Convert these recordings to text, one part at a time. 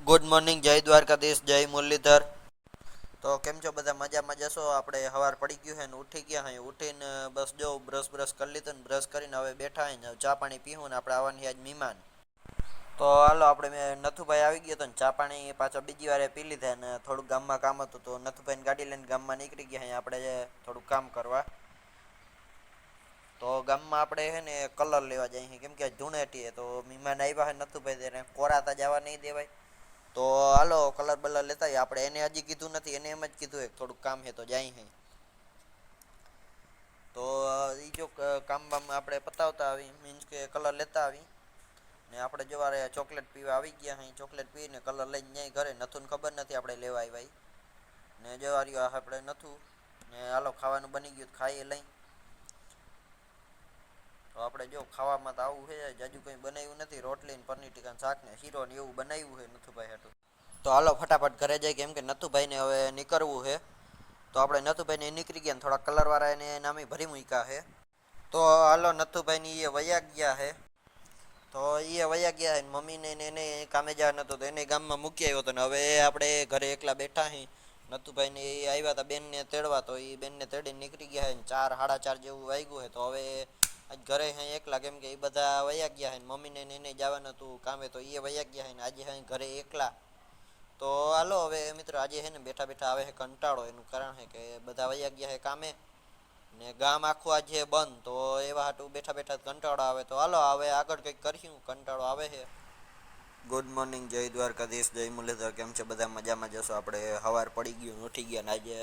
Good morning, જય દ્વારકાધીશ, જય મુરલીધર. તો કેમ છો બધા? મજામાં જશો? આપણે સવાર પડી ગયું છે ને ઉઠી ગયા હે. ઉઠીને બસ જો બ્રશ કરી લીધું ને બ્રશ કરીને હવે બેઠા હે ને ચા પાણી પીવું ને આપણે આવવાની આજ મહેમાન. તો હાલો આપણે નથુભાઈ આવી ગયો તો ને ચા પાણી પાછા બીજી વાર પી લીધા ને થોડુંક ગામમાં કામ હતું તો નથુભાઈને ગાડી લઈને ગામમાં નીકળી ગયા અહીં આપણે થોડુંક કામ કરવા. તો ગામમાં આપણે છે ને કલર લેવા જાય કેમ કે ધૂળેટી તો મહેમાન આવ્યા હોય નથુભાઈ તેને કોરાતા જવા નહીં દેવાય. તો હાલો કલર બલર લેતા આપણે એને હજી કીધું નથી, એને એમ જ કીધું થોડુંક કામ છે તો જાય હે. તો એ જો કામ બામ આપણે પતાવતા આવી મીન્સ કે કલર લેતા આવી ને આપણે જવારે ચોકલેટ પીવા આવી ગયા અહીં. ચોકલેટ પીને કલર લઈને ન્યાય ઘરે નથુને ખબર નથી આપણે લેવા આવ્યા ને જવાર્યો આપણે નથું ને હાલો ખાવાનું બની ગયું ખાઈ લઈ. તો આપણે જો ખાવામાં તો આવું છે હજુ કંઈ બનાવ્યું નથી. રોટલી ને પનીર ટીકા શાક ને શીરો ને એવું બનાવ્યું છે નથુભાઈ હાટું. તો હાલો ફટાફટ ઘરે જાય કેમ કે નથુભાઈને હવે નીકળવું છે. તો આપણે નથુભાઈને નીકળી ગયા ને થોડા કલર વાળા એને નામે ભરી મૂક્યા છે. તો હાલો નથુભાઈની એ વયા ગયા છે. તો એ વયા ગયા મમ્મીને એને કામે જવા નતો તો એને ગામમાં મૂકી આવ્યો હતો ને હવે આપણે ઘરે એકલા બેઠા હી. નથુભાઈને એ આવ્યા હતા બેનને તેડવા તો એ બેનને તેડીને નીકળી ગયા છે 4 સાડા 4 જેવું વાગ્યું છે. તો હવે આજ ઘરે અહીં એકલા કેમ કે એ બધા વયા ગયા છે મમ્મીને એને જવાનું હતું કામે તો એ વયા ગયા છે ને આજે અહીં ઘરે એકલા. તો હાલો હવે મિત્રો આજે છે ને બેઠા બેઠા આવે છે કંટાળો. એનું કારણ છે કે બધા વયા ગયા છે કામે ને ગામ આખું આજે બંધ. તો એવા હાટું બેઠા બેઠા કંટાળો આવે. તો હાલો હવે આગળ કંઈક કરશું, કંટાળો આવે છે. ગુડ મોર્નિંગ, જય દ્વારકાધીશ, જય મુરલીધર. કેમ છે બધા? મજામાં જશો? આપણે સવાર પડી ગયું ઉઠી ગયા ને આજે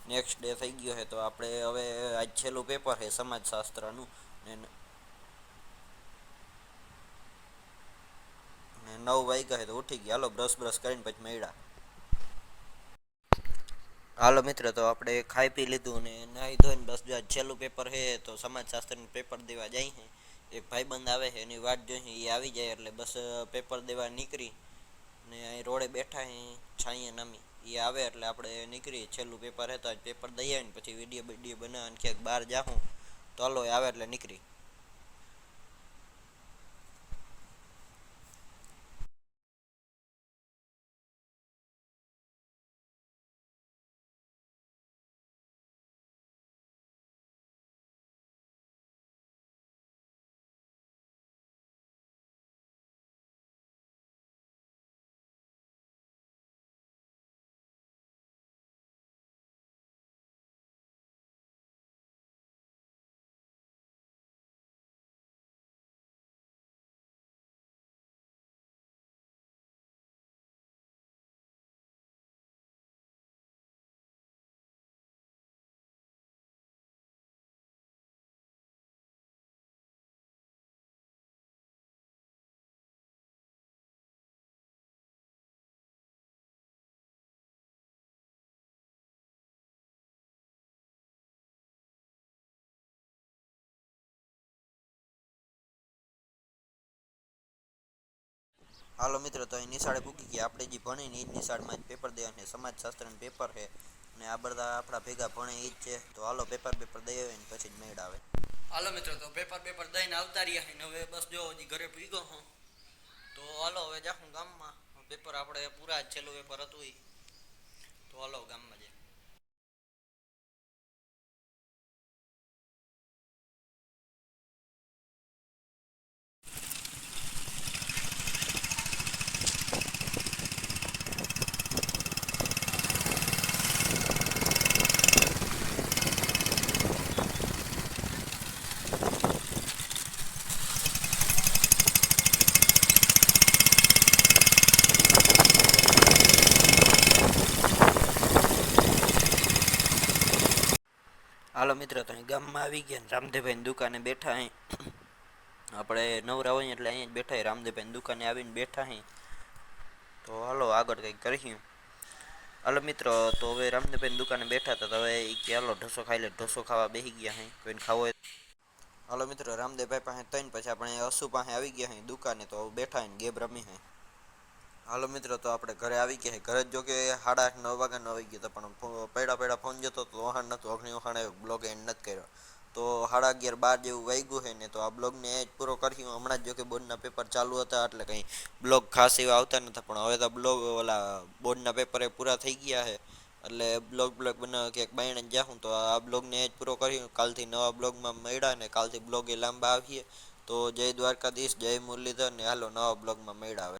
નેક્સ્ટ ડે થઈ ગયો છે. તો આપણે હવે આજ છેલ્લું પેપર છે સમાજશાસ્ત્રનું ને 9 વાગ્યા છે તો ઉઠી ગયા. હાલો બ્રશ કરીને પછી મળ્યા. હાલો મિત્ર, તો આપણે ખાઈ પી લીધું ને નાહી ધોઈને બસ જો છેલ્લું પેપર છે તો સમાજશાસ્ત્રનું પેપર દેવા જાય છે. એક ભાઈબંધ આવે છે એની વાટ જોઈ એ આવી જાય એટલે બસ પેપર દેવા નીકળી ને અહીં રોડે બેઠા છાંયે નમી. એ આવે એટલે આપણે નીકળી. છેલ્લું પેપર હતા પેપર દઈ આવીને પછી વિડીયો બનાવવાની ક્યાંક બહાર જાઉં. તો હાલો આવે એટલે નીકળી. હાલો મિત્રો, તો અહીં નિશાળે પૂકી ગયા. આપણે જે ભણી ને એ જ નિશાળમાં જ પેપર દેવા સમાજશાસ્ત્રનું પેપર છે ને આ બધા આપણા ભેગા ભણે એ જ છે. તો હાલો પેપર દઈ આવે ને પછી જ મેળ આવે. હાલો મિત્રો, તો પેપર દઈને આવતા રહ્યા ને હવે બસ જો હજી ઘરે પૂગ્યો હું. તો હાલો હવે જાઉં ગામમાં. પેપર આપણે પૂરા જ છેલ્લું પેપર હતું એ. તો હાલો ગામમાં જાય. હાલો મિત્રો, તો અહીં ગામમાં આવી ગયા ને રામદેવભાઈની દુકાને બેઠા અહીં. આપણે નવરા હોય એટલે અહીંયા જ બેઠા રામદેવભાઈની દુકાને આવીને બેઠા અહીં. તો હાલો આગળ કંઈક કરીશું. હાલો મિત્રો, તો હવે રામદેવભાઈની દુકાને બેઠા હતા તો હવે એ કે હાલો ઢોસો ખાઈ લે. ઢોસો ખાવા બેસી ગયા અહીં. કોઈને ખાવો હોય. હાલો મિત્રો, રામદેવભાઈ પાસે થઈને પછી આપણે અસુ પાસે આવી ગયા અહીં દુકાને. તો બેઠા અહીં ગેમ રમી હે. હાલો મિત્રો, તો આપણે ઘરે આવી ગયા. ઘરે જ જો કે 8:30 9 વાગ્યાનો આવી ગયો હતો પણ પડ્યા ફોન જતો તો વહાણ નહોતું. અઘણી વહાણે બ્લોગ એન્ડ નથી કર્યો. તો 11:30-12 જેવું વાગ્યું છે ને, તો આ બ્લોગને જ પૂરો કર્યું. હમણાં જ જો કે બોર્ડના પેપર ચાલુ હતા એટલે કંઈ બ્લોગ ખાસ એવા આવતા નતા, પણ હવે તો બ્લોગ ઓલા બોર્ડના પેપર એ પૂરા થઈ ગયા છે એટલે બ્લોગ બનાવવા ક્યાંક બાયણે જાઉં. તો આ બ્લોગને જ પૂરો કર્યું. કાલથી નવા બ્લોગમાં મળ્યા ને કાલથી બ્લોગ એ લાંબા આવીએ. તો જય દ્વારકાધીશ, જય મુરલીધર ને હાલો નવા બ્લોગમાં મળ્યા.